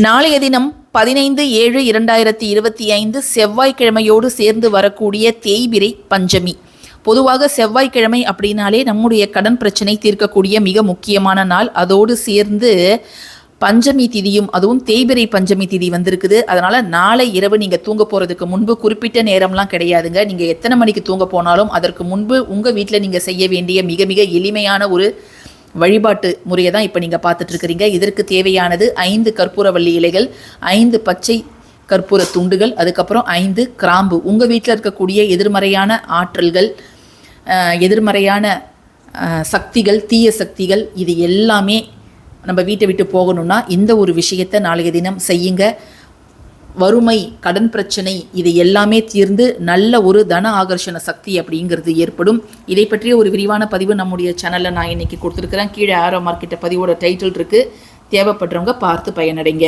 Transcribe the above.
நாளைய தினம் 15/7/2025 செவ்வாய்க்கிழமையோடு சேர்ந்து வரக்கூடிய தேய்பிறை பஞ்சமி. பொதுவாக செவ்வாய்க்கிழமை அப்படின்னாலே நம்முடைய கடன் பிரச்சனை தீர்க்கக்கூடிய மிக முக்கியமான நாள். அதோடு சேர்ந்து பஞ்சமி திதியும், அதுவும் தேய்பிறை பஞ்சமி திதி வந்திருக்குது. அதனால் நாளை இரவு நீங்கள் தூங்க போகிறதுக்கு முன்பு குறிப்பிட்ட நேரம்லாம் கிடையாதுங்க. நீங்கள் எத்தனை மணிக்கு தூங்க போனாலும் அதற்கு முன்பு உங்கள் வீட்டில் நீங்கள் செய்ய வேண்டிய மிக மிக எளிமையான ஒரு வழிபாட்டு முறையை தான் இப்போ நீங்கள் பார்த்துட்ருக்கிறீங்க. இதற்கு தேவையானது 5 கற்பூரவள்ளி இலைகள், 5 பச்சை கற்பூர துண்டுகள், அதுக்கப்புறம் 5 கிராம்பு. உங்கள் வீட்டில் இருக்கக்கூடிய எதிர்மறையான ஆற்றல்கள், எதிர்மறையான சக்திகள், தீய சக்திகள், இது எல்லாமே நம்ம வீட்டை விட்டு போகணும்னா இந்த ஒரு விஷயத்தை நாளைய தினம் செய்யுங்க. வறுமை, கடன் பிரச்சனை, இது எல்லாமே தீர்ந்து நல்ல ஒரு தன ஆகர்ஷண சக்தி அப்படிங்கிறது ஏற்படும். இதை பற்றிய ஒரு விரிவான பதிவு நம்முடைய சேனலில் நான் இன்னைக்கு கொடுத்துருக்கிறேன். கீழே ஆரோ மார்க்கெட்ட பதிவோட டைட்டில் இருக்குது. தேவைப்படுறவங்க பார்த்து பயனடைங்க.